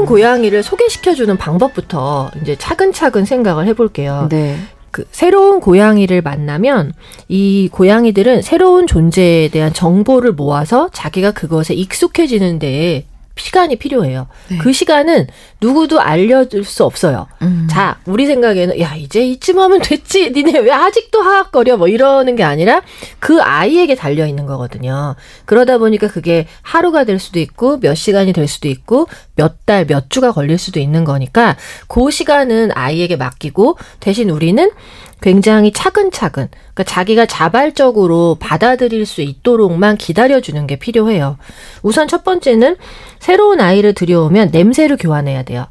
새로운 고양이를 소개시켜주는 방법부터 이제 차근차근 생각을 해볼게요. 네. 그 새로운 고양이를 만나면 이 고양이들은 새로운 존재에 대한 정보를 모아서 자기가 그것에 익숙해지는 데에 시간이 필요해요. 네. 그 시간은 누구도 알려줄 수 없어요. 자, 우리 생각에는 야 이제 이쯤 하면 됐지. 니네 왜 아직도 하악거려 뭐 이러는 게 아니라 그 아이에게 달려있는 거거든요. 그러다 보니까 그게 하루가 될 수도 있고 몇 시간이 될 수도 있고 몇 달, 몇 주가 걸릴 수도 있는 거니까 그 시간은 아이에게 맡기고 대신 우리는 굉장히 차근차근 그러니까 자기가 자발적으로 받아들일 수 있도록만 기다려주는 게 필요해요. 우선 첫 번째는 새로운 아이를 들여오면 냄새를 교환해야 돼요.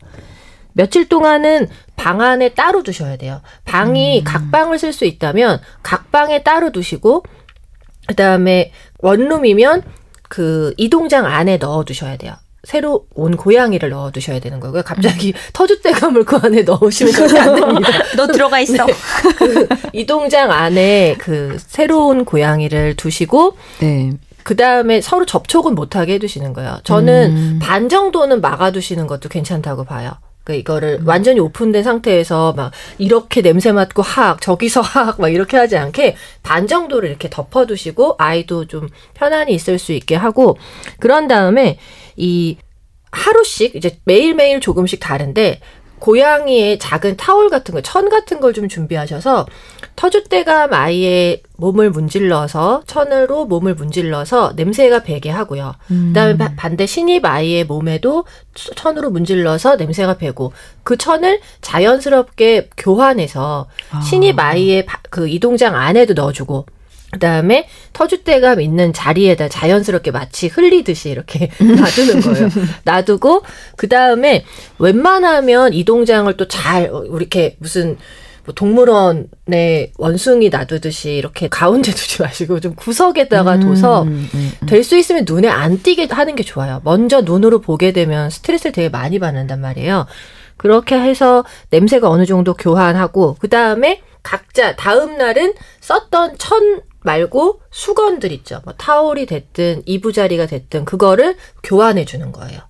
며칠 동안은 방 안에 따로 두셔야 돼요. 방이 각 방을 쓸 수 있다면 각 방에 따로 두시고 그다음에 원룸이면 그 이동장 안에 넣어두셔야 돼요. 새로 온 고양이를 넣어두셔야 되는 거고요. 갑자기 터줏대감을 그 안에 넣으시면 절대 안 됩니다. 너 들어가 있어. 네. 그 이동장 안에 그 새로운 고양이를 두시고 네. 그 다음에 서로 접촉은 못하게 해두시는 거예요. 저는 반 정도는 막아두시는 것도 괜찮다고 봐요. 그 이거를 완전히 오픈된 상태에서 막 이렇게 냄새 맡고 하악 저기서 하악 막 이렇게 하지 않게 반 정도를 이렇게 덮어두시고 아이도 좀 편안히 있을 수 있게 하고 그런 다음에 이 하루씩 이제 매일매일 조금씩 다른데 고양이의 작은 타올 같은 거, 천 같은 걸 좀 준비하셔서 터줏대감 아이의 몸을 문질러서 천으로 몸을 문질러서 냄새가 배게 하고요. 그다음에 반대 신입 아이의 몸에도 천으로 문질러서 냄새가 배고 그 천을 자연스럽게 교환해서 신입 아이의 그 이동장 안에도 넣어주고 그다음에 터줏대감 있는 자리에다 자연스럽게 마치 흘리듯이 이렇게 놔두는 거예요. 놔두고 그다음에 웬만하면 이동장을 또 잘 이렇게 무슨 뭐 동물원에 원숭이 놔두듯이 이렇게 가운데 두지 마시고 좀 구석에다가 둬서 될 수 있으면 눈에 안 띄게 하는 게 좋아요. 먼저 눈으로 보게 되면 스트레스를 되게 많이 받는단 말이에요. 그렇게 해서 냄새가 어느 정도 교환하고 그다음에 각자 다음 날은 썼던 천 말고 수건들 있죠. 뭐 타올이 됐든 이부자리가 됐든 그거를 교환해 주는 거예요.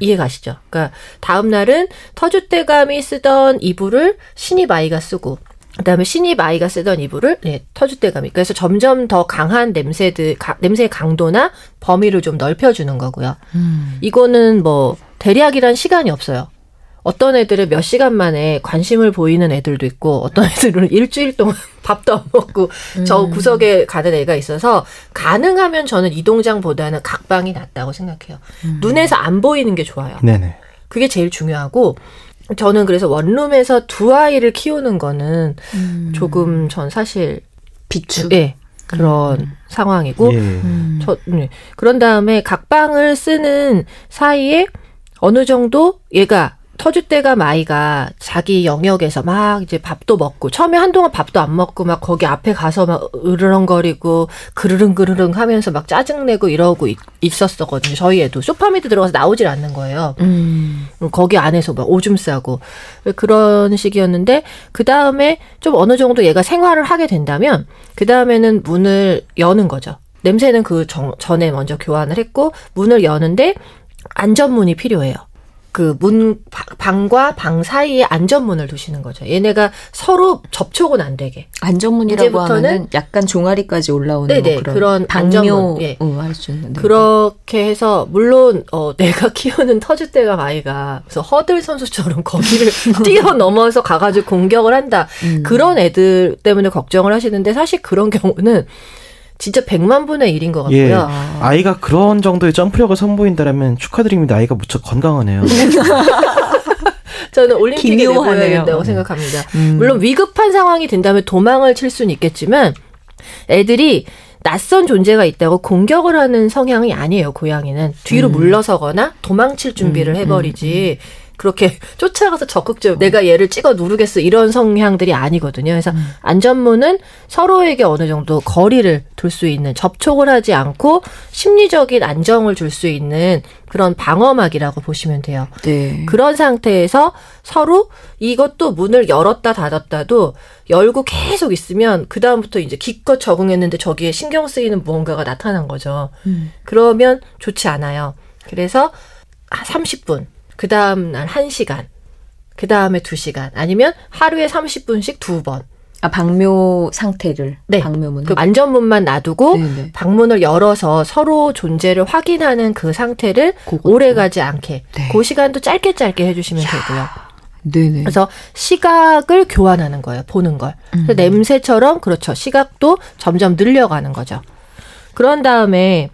이해 가시죠? 그러니까 다음 날은 터줏대감이 쓰던 이불을 신입 아이가 쓰고 그다음에 신입 아이가 쓰던 이불을 터줏대감이 그래서 점점 더 강한 냄새의 강도나 범위를 좀 넓혀주는 거고요. 이거는 뭐 대략이란 시간이 없어요. 어떤 애들은 몇 시간 만에 관심을 보이는 애들도 있고 어떤 애들은 일주일 동안 밥도 안 먹고 저 구석에 가는 애가 있어서 가능하면 저는 이동장보다는 각방이 낫다고 생각해요. 눈에서 안 보이는 게 좋아요. 네네. 그게 제일 중요하고 저는 그래서 원룸에서 두 아이를 키우는 거는 조금 전 사실 비추. 네. 그런 상황이고 그런 다음에 각방을 쓰는 사이에 어느 정도 얘가 터줏대감 아이가 자기 영역에서 막 이제 밥도 먹고 처음에 한동안 밥도 안 먹고 막 거기 앞에 가서 막 으르렁거리고 그르릉 하면서 막 짜증내고 이러고 있었거든요. 저희 애도 소파 밑에 들어가서 나오질 않는 거예요. 거기 안에서 막 오줌 싸고 그런 식이었는데 그 다음에 좀 어느 정도 얘가 생활을 하게 된다면 그 다음에는 문을 여는 거죠. 냄새는 그 전에 먼저 교환을 했고 문을 여는데 안전문이 필요해요. 그 방과 방 사이에 안전문을 두시는 거죠. 얘네가 서로 접촉은 안 되게. 안전문이라고 하면은 약간 종아리까지 올라오는 네네, 그런 안전문. 예. 할 수 있는. 그렇게 해서 물론 내가 키우는 터줏대감 아이가 그래서 허들 선수처럼 거기를 뛰어넘어서 가가지고 공격을 한다. 그런 애들 때문에 걱정을 하시는데 사실 그런 경우는 진짜 100만 분의 1인 것 같고요. 예, 아이가 그런 정도의 점프력을 선보인다면 축하드립니다. 아이가 무척 건강하네요. 저는 올림픽에 내보여야 된다고 생각합니다. 물론 위급한 상황이 된다면 도망을 칠 수는 있겠지만 애들이 낯선 존재가 있다고 공격을 하는 성향이 아니에요. 고양이는 뒤로 물러서거나 도망칠 준비를 해버리지 그렇게 쫓아가서 적극적으로 내가 얘를 찍어 누르겠어 이런 성향들이 아니거든요. 그래서 안전문은 서로에게 어느 정도 거리를 둘 수 있는 접촉을 하지 않고 심리적인 안정을 줄 수 있는 그런 방어막이라고 보시면 돼요. 네. 그런 상태에서 서로 이것도 문을 열었다 닫았다도 열고 계속 있으면 그 다음부터 이제 기껏 적응했는데 저기에 신경 쓰이는 무언가가 나타난 거죠. 그러면 좋지 않아요. 그래서 30분 그 다음 날 1시간, 그 다음에 2시간, 아니면 하루에 30분씩 2번. 아, 방묘 상태를. 네. 방묘문을. 그 안전문만 놔두고 네네. 방문을 열어서 서로 존재를 확인하는 그 상태를 그것도. 오래 가지 않게. 네. 그 시간도 짧게 해주시면 되고요. 네네. 그래서 시각을 교환하는 거예요. 보는 걸. 그래서 냄새처럼 그렇죠. 시각도 점점 늘려가는 거죠. 그런 다음에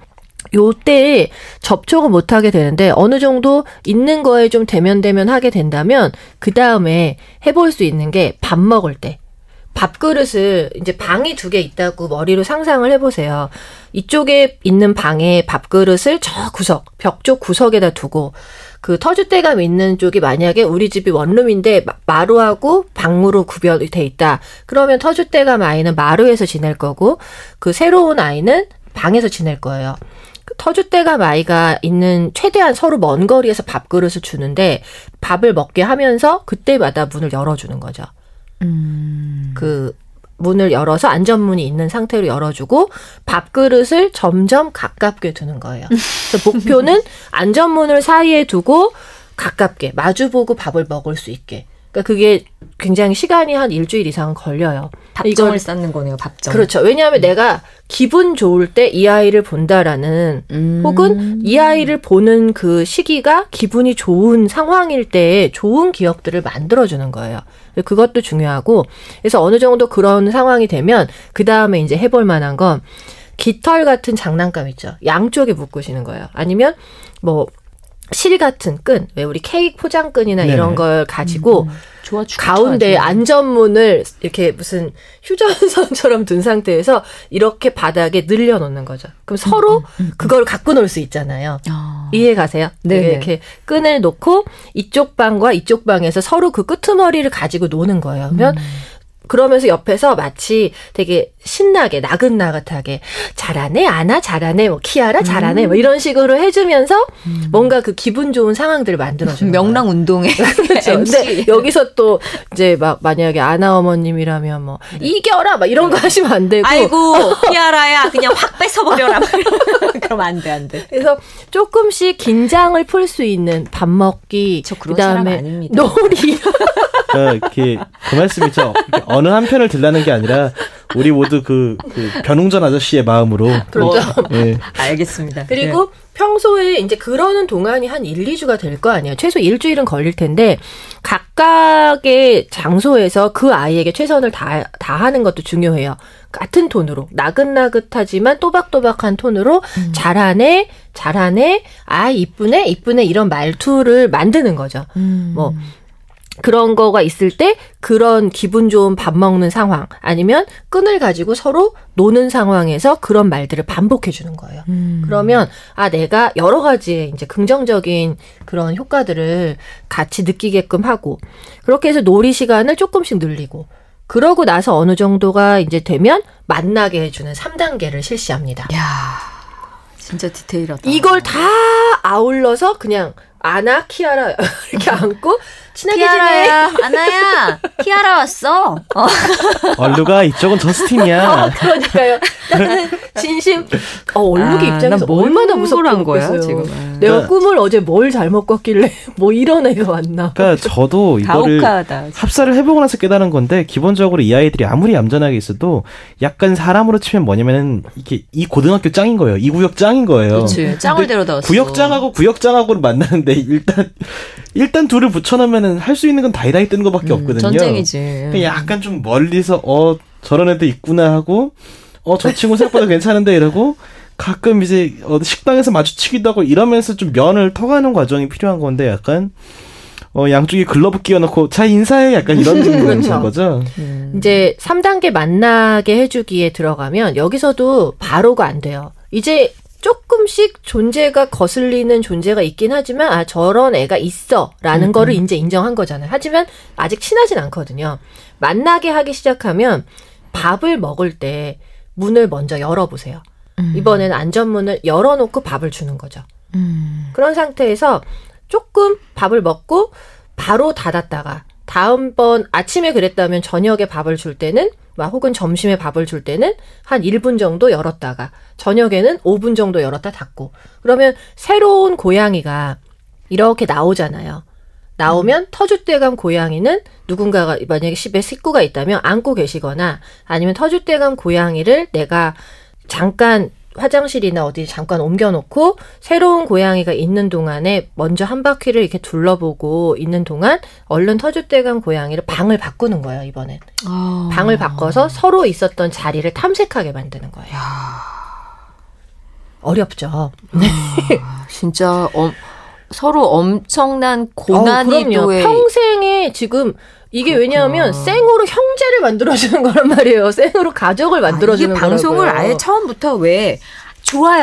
요때 접촉을 못하게 되는데 어느 정도 있는 거에 좀 대면하게 된다면 그 다음에 해볼 수 있는 게 밥 먹을 때. 밥그릇을 이제 방이 2개 있다고 머리로 상상을 해보세요. 이쪽에 있는 방에 밥그릇을 저 구석, 벽 쪽 구석에다 두고 그 터줏대감 있는 쪽이 만약에 우리 집이 원룸인데 마루하고 방으로 구별이 돼 있다. 그러면 터줏대감 아이는 마루에서 지낼 거고 그 새로운 아이는 방에서 지낼 거예요. 터줏대감 아이가 있는 최대한 서로 먼 거리에서 밥그릇을 주는데 밥을 먹게 하면서 그때마다 문을 열어주는 거죠. 그 문을 열어서 안전문이 있는 상태로 열어주고 밥그릇을 점점 가깝게 두는 거예요. 그래서 목표는 안전문을 사이에 두고 가깝게 마주보고 밥을 먹을 수 있게. 그러니까 그게 굉장히 시간이 한 일주일 이상은 걸려요. 밥정을 쌓는 거네요. 밥정. 그렇죠. 왜냐하면 내가 기분 좋을 때 이 아이를 본다라는 혹은 이 아이를 보는 그 시기가 기분이 좋은 상황일 때 좋은 기억들을 만들어주는 거예요. 그것도 중요하고 그래서 어느 정도 그런 상황이 되면 그 다음에 이제 해볼 만한 건 깃털 같은 장난감 있죠. 양쪽에 묶으시는 거예요. 아니면 뭐 실 같은 끈, 왜 우리 케이크 포장끈이나 네네. 이런 걸 가지고 가운데 좋아. 안전문을 이렇게 무슨 휴전선처럼 둔 상태에서 이렇게 바닥에 늘려놓는 거죠. 그럼 서로 그걸 갖고 놀 수 있잖아요. 이해 가세요? 네네. 이렇게 끈을 놓고 이쪽 방과 이쪽 방에서 서로 그 끄트머리를 가지고 노는 거예요. 그러면 그러면서 옆에서 마치 되게 신나게 나긋나긋하게 잘하네 아나 잘하네 뭐 키아라 잘하네 뭐 이런 식으로 해주면서 뭔가 그 기분 좋은 상황들을 만들어주는 명랑 운동회. 그렇죠. 근데 여기서 또 이제 막 만약에 아나 어머님이라면 뭐 이겨라 막 이런 거 하시면 안 되고 아이고 키아라야 그냥 확 뺏어버려라. 그러면 안 돼, 안 돼. 그래서 조금씩 긴장을 풀 수 있는 밥 먹기 저 그런 사람 그다음에 아닙니다. 놀이 이렇게 그 말씀이죠. 이렇게 어느 한 편을 들라는 게 아니라 우리 모두 그 변웅전 아저씨의 마음으로. 그렇죠. 예. 알겠습니다. 그리고 평소에 이제 그러는 동안이 한 1, 2주가 될 거 아니에요. 최소 일주일은 걸릴 텐데 각각의 장소에서 그 아이에게 최선을 다하는 것도 중요해요. 같은 톤으로 나긋나긋하지만 또박또박한 톤으로 잘하네 아 이쁘네 이런 말투를 만드는 거죠. 뭐 그런 거가 있을 때 그런 기분 좋은 밥 먹는 상황 아니면 끈을 가지고 서로 노는 상황에서 그런 말들을 반복해 주는 거예요. 그러면 아 내가 여러 가지의 이제 긍정적인 그런 효과들을 같이 느끼게끔 하고 그렇게 해서 놀이 시간을 조금씩 늘리고 그러고 나서 어느 정도가 이제 되면 만나게 해주는 3단계를 실시합니다. 야, 진짜 디테일하다. 이걸 다 아울러서 그냥 아나, 키아라 이렇게 안고 친하게 지내. 키아라야, 아나야, 키아라 왔어. 얼루가 이쪽은 저스틴이야. 그러니까요. 나는 진심 얼룩이 입장에서 얼마나 무섭게 거야 지금. 지금. 내가 꿈을 어제 뭘 잘못 꿨길래 뭐 이런 애가 왔나. 그러니까 저도 이거를 가혹하다. 합사를 해보고 나서 깨달은 건데 기본적으로 이 아이들이 아무리 얌전하게 있어도 약간 사람으로 치면 뭐냐면은 이게 이 고등학교 짱인 거예요. 이 구역 짱인 거예요. 그렇지. 짱을 데려다 왔어. 구역장하고 구역장하고를 만나는데 일단 둘을 붙여놓으면은 할 수 있는 건 다이다이 뜨는 것밖에 없거든요. 전쟁이지. 그러니까 약간 좀 멀리서 저런 애들 있구나 하고 저 친구 생각보다 괜찮은데 이러고 가끔 이제 식당에서 마주치기도 하고 이러면서 좀 면을 터가는 과정이 필요한 건데 약간 양쪽에 글러브 끼워놓고 자 인사해 약간 이런 그렇죠. 거죠. 이제 3단계 만나게 해주기에 들어가면 여기서도 바로가 안 돼요. 이제 조금씩 존재가 거슬리는 존재가 있긴 하지만 아 저런 애가 있어라는 거를 이제 인정한 거잖아요. 하지만 아직 친하진 않거든요. 만나게 하기 시작하면 밥을 먹을 때 문을 먼저 열어보세요. 이번에는 안전문을 열어놓고 밥을 주는 거죠. 그런 상태에서 조금 밥을 먹고 바로 닫았다가 다음번 아침에 그랬다면 저녁에 밥을 줄 때는 혹은 점심에 밥을 줄 때는 한 1분 정도 열었다가 저녁에는 5분 정도 열었다 닫고 그러면 새로운 고양이가 이렇게 나오잖아요. 나오면 터줏대감 고양이는 누군가가 만약에 집에 식구가 있다면 안고 계시거나 아니면 터줏대감 고양이를 내가 잠깐 화장실이나 어디 잠깐 옮겨놓고 새로운 고양이가 있는 동안에 먼저 한 바퀴를 이렇게 둘러보고 있는 동안 얼른 터줏대감 고양이를 방을 바꾸는 거예요. 이번엔. 방을 바꿔서 서로 있었던 자리를 탐색하게 만드는 거예요. 어렵죠. 진짜 서로 엄청난 고난이도의 평생에 지금 이게 그렇구나. 왜냐하면 생으로 형제를 만들어주는 거란 말이에요. 생으로 가족을 만들어주는 거라고요. 이게 방송을 아예 처음부터 왜 좋아요.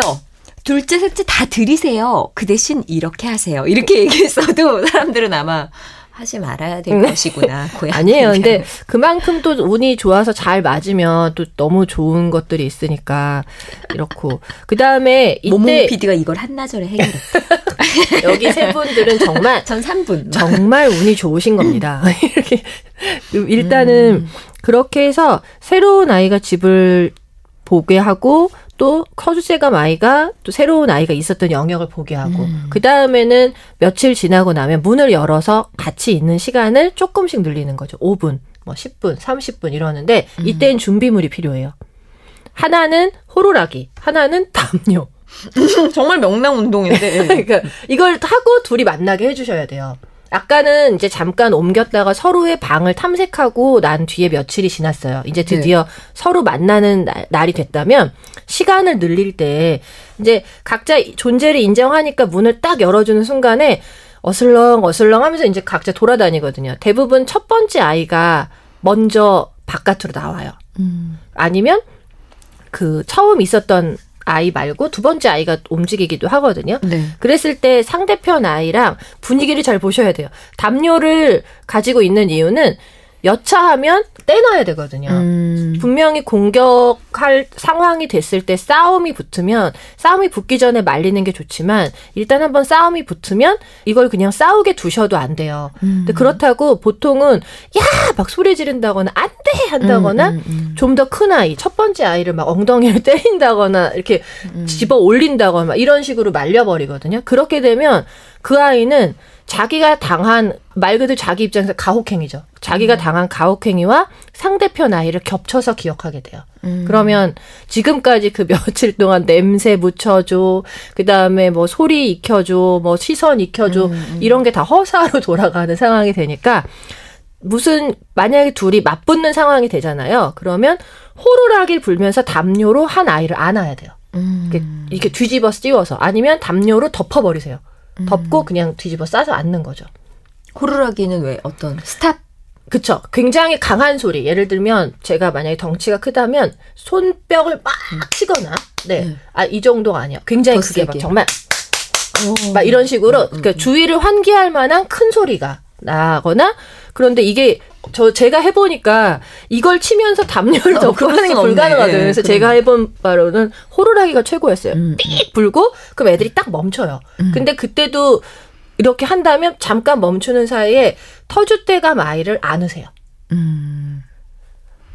둘째, 셋째 다 들이세요. 그 대신 이렇게 하세요. 이렇게 얘기했어도 사람들은 아마 하지 말아야 될 것이구나. 아니에요. 근데 그만큼 또 운이 좋아서 잘 맞으면 또 너무 좋은 것들이 있으니까 이렇고. 그다음에 이때 모모 PD가 이걸 한나절에 해결했다. 여기 세 분들은 정말 전 3분. 정말 운이 좋으신 겁니다. 이렇게 일단은 그렇게 해서 새로운 아이가 집을 보게 하고 또 터줏대감 아이가 또 새로운 아이가 있었던 영역을 보게 하고 그 다음에는 며칠 지나고 나면 문을 열어서 같이 있는 시간을 조금씩 늘리는 거죠. 5분, 뭐 10분, 30분 이러는데 이때는 준비물이 필요해요. 하나는 호루라기, 하나는 담요. 정말 명랑 운동인데. 그러니까 이걸 하고 둘이 만나게 해주셔야 돼요. 아까는 이제 잠깐 옮겼다가 서로의 방을 탐색하고 난 뒤에 며칠이 지났어요. 이제 드디어 서로 만나는 날이 됐다면 시간을 늘릴 때 이제 각자 존재를 인정하니까 문을 딱 열어주는 순간에 어슬렁 하면서 이제 각자 돌아다니거든요. 대부분 첫 번째 아이가 먼저 바깥으로 나와요. 아니면 그 처음 있었던 아이 말고 두 번째 아이가 움직이기도 하거든요. 네. 그랬을 때 상대편 아이랑 분위기를 잘 보셔야 돼요. 담요를 가지고 있는 이유는 여차하면 떼놔야 되거든요. 분명히 공격할 상황이 됐을 때 싸움이 붙으면 싸움이 붙기 전에 말리는 게 좋지만 일단 한번 싸움이 붙으면 이걸 그냥 싸우게 두셔도 안 돼요. 근데 그렇다고 보통은 야! 막 소리 지른다거나 안 돼! 한다거나 좀 더 큰 아이, 첫 번째 아이를 막 엉덩이를 때린다거나 이렇게 집어 올린다거나 막 이런 식으로 말려버리거든요. 그렇게 되면 그 아이는 자기가 당한 말 그대로 자기 입장에서 가혹행위죠. 자기가 당한 가혹행위와 상대편 아이를 겹쳐서 기억하게 돼요. 그러면 지금까지 그 며칠 동안 냄새 묻혀줘, 그 다음에 뭐 소리 익혀줘, 뭐 시선 익혀줘 이런 게 다 허사로 돌아가는 상황이 되니까 무슨 만약에 둘이 맞붙는 상황이 되잖아요. 그러면 호루라기를 불면서 담요로 한 아이를 안아야 돼요. 이렇게 뒤집어 씌워서 아니면 담요로 덮어버리세요. 덮고 그냥 뒤집어 싸서 앉는 거죠. 호루라기는 왜 어떤 스탑? 그쵸. 굉장히 강한 소리. 예를 들면 제가 만약에 덩치가 크다면 손뼉을 막 치거나 이 정도가 아니야. 굉장히 크게 막 정말 막 이런 식으로 그러니까 주위를 환기할 만한 큰 소리가 나거나 그런데 이게 제가 해보니까 이걸 치면서 담요를 덮고 하는 게 불가능하거든요. 그래서 제가 해본 바로는 호루라기가 최고였어요. 삑 불고 그럼 애들이 딱 멈춰요. 근데 그때도 이렇게 한다면 잠깐 멈추는 사이에 터줏대감 아이를 안으세요.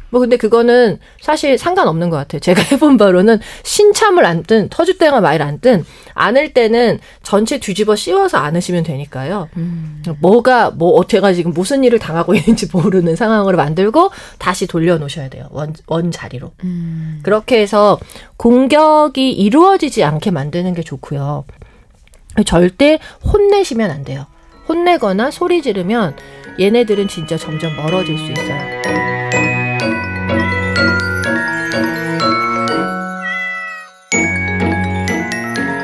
뭐 근데 그거는 사실 상관없는 것 같아요. 제가 해본 바로는 신참을 안든 터줏대감 아이를 안든 안을 때는 전체 뒤집어 씌워서 안으시면 되니까요. 제가 지금 무슨 일을 당하고 있는지 모르는 상황으로 만들고 다시 돌려놓으셔야 돼요. 원 자리로. 그렇게 해서 공격이 이루어지지 않게 만드는 게 좋고요. 절대 혼내시면 안 돼요. 혼내거나 소리 지르면 얘네들은 진짜 점점 멀어질 수 있어요.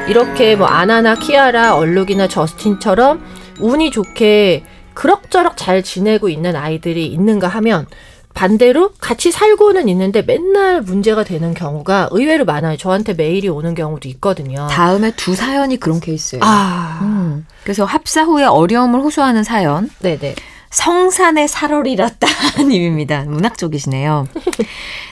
이렇게 뭐 아나나 키아라, 얼룩이나 저스틴처럼 운이 좋게 그럭저럭 잘 지내고 있는 아이들이 있는가 하면 반대로 같이 살고는 있는데 맨날 문제가 되는 경우가 의외로 많아요. 저한테 메일이 오는 경우도 있거든요. 다음에 두 사연이 그런 케이스예요. 그래서 합사 후에 어려움을 호소하는 사연. 네네. 성산의 살얼이랐다 님입니다. 문학 쪽이시네요.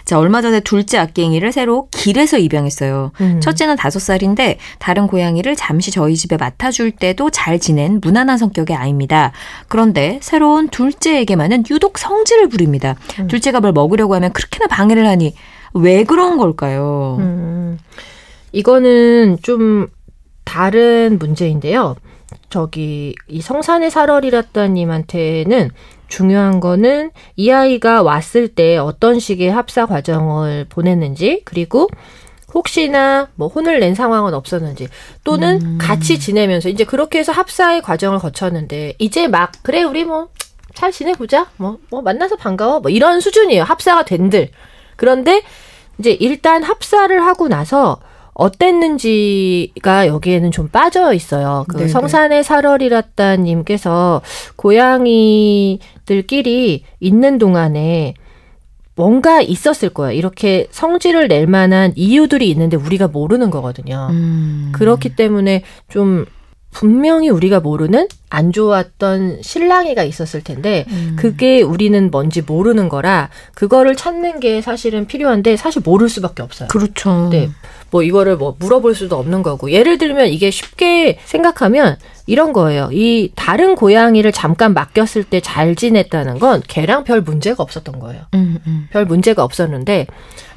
자, 얼마 전에 둘째 악갱이를 새로 길에서 입양했어요. 첫째는 5살인데 다른 고양이를 잠시 저희 집에 맡아줄 때도 잘 지낸 무난한 성격의 아이입니다. 그런데 새로운 둘째에게만은 유독 성질을 부립니다. 둘째가 뭘 먹으려고 하면 그렇게나 방해를 하니 왜 그런 걸까요? 이거는 좀 다른 문제인데요. 이 성산의 살얼이랐다님한테는 중요한 거는 이 아이가 왔을 때 어떤 식의 합사 과정을 보냈는지, 그리고 혹시나 뭐 혼을 낸 상황은 없었는지, 또는 같이 지내면서 이제 그렇게 해서 합사의 과정을 거쳤는데 이제 막 그래 우리 뭐 잘 지내보자, 뭐 만나서 반가워, 뭐 이런 수준이에요. 합사가 된들. 그런데 이제 일단 합사를 하고 나서 어땠는지가 여기에는 좀 빠져 있어요. 그 성산의 살얼이랐다님께서 고양이들끼리 있는 동안에 뭔가 있었을 거예요. 이렇게 성질을 낼 만한 이유들이 있는데 우리가 모르는 거거든요. 그렇기 때문에 좀 분명히 우리가 모르는 안 좋았던 실랑이가 있었을 텐데 그게 우리는 뭔지 모르는 거라 그거를 찾는 게 사실은 필요한데 사실 모를 수밖에 없어요. 그렇죠. 네. 뭐 이거를 뭐 물어볼 수도 없는 거고, 예를 들면 이게 쉽게 생각하면 이런 거예요. 이 다른 고양이를 잠깐 맡겼을 때 잘 지냈다는 건 걔랑 별 문제가 없었던 거예요. 별 문제가 없었는데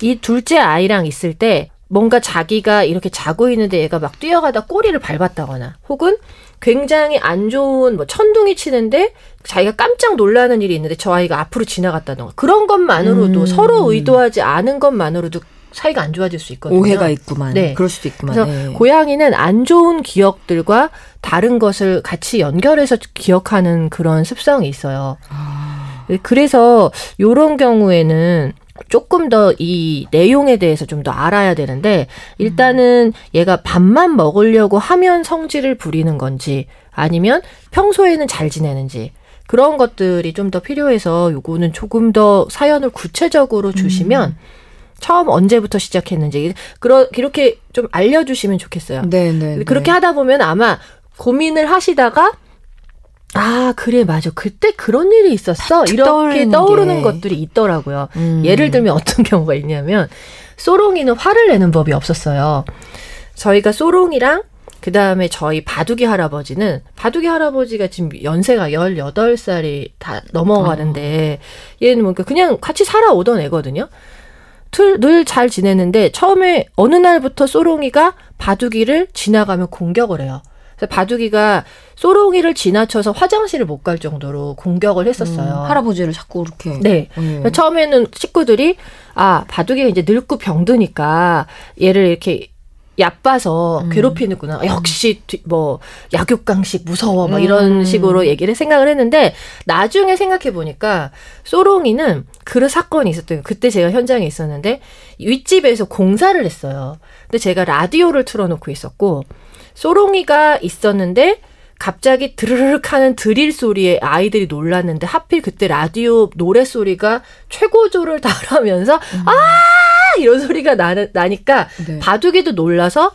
이 둘째 아이랑 있을 때 뭔가 자기가 이렇게 자고 있는데 얘가 막 뛰어가다 꼬리를 밟았다거나, 혹은 굉장히 안 좋은 뭐 천둥이 치는데 자기가 깜짝 놀라는 일이 있는데 저 아이가 앞으로 지나갔다던가, 그런 것만으로도 서로 의도하지 않은 것만으로도 사이가 안 좋아질 수 있거든요. 오해가 있구만. 네. 그럴 수도 있구만. 그래서 네. 고양이는 안 좋은 기억들과 다른 것을 같이 연결해서 기억하는 그런 습성이 있어요. 그래서 이런 경우에는 조금 더 이 내용에 대해서 좀 더 알아야 되는데, 일단은 얘가 밥만 먹으려고 하면 성질을 부리는 건지 아니면 평소에는 잘 지내는지, 그런 것들이 좀 더 필요해서 요거는 조금 더 사연을 구체적으로 주시면 처음 언제부터 시작했는지 이렇게 좀 알려주시면 좋겠어요. 네. 그렇게 하다 보면 아마 고민을 하시다가 아, 그래, 맞아. 그때 그런 일이 있었어. 이렇게 떠오르는 것들이 있더라고요. 예를 들면 어떤 경우가 있냐면, 소롱이는 화를 내는 법이 없었어요. 저희가 소롱이랑 그다음에 저희 바둑이 할아버지가 지금 연세가 18살이 다 넘어가는데, 얘는 뭔가 그냥 같이 살아오던 애거든요. 늘 잘 지내는데 처음에 어느 날부터 소롱이가 바둑이를 지나가면 공격을 해요. 그래서 바둑이가 소롱이를 지나쳐서 화장실을 못 갈 정도로 공격을 했었어요. 할아버지를 자꾸 이렇게. 네. 처음에는 식구들이 바둑이가 이제 늙고 병드니까 얘를 이렇게 얕봐서 괴롭히는구나. 역시 뭐 약육강식 무서워. 뭐 이런 식으로 얘기를 생각을 했는데, 나중에 생각해 보니까 소롱이는 그런 사건이 있었던 거예요. 그때 제가 현장에 있었는데 윗집에서 공사를 했어요. 근데 제가 라디오를 틀어놓고 있었고 소롱이가 있었는데 갑자기 드르륵 하는 드릴 소리에 아이들이 놀랐는데, 하필 그때 라디오 노래 소리가 최고조를 달하면서 이런 소리가 나니까 네. 바둑이도 놀라서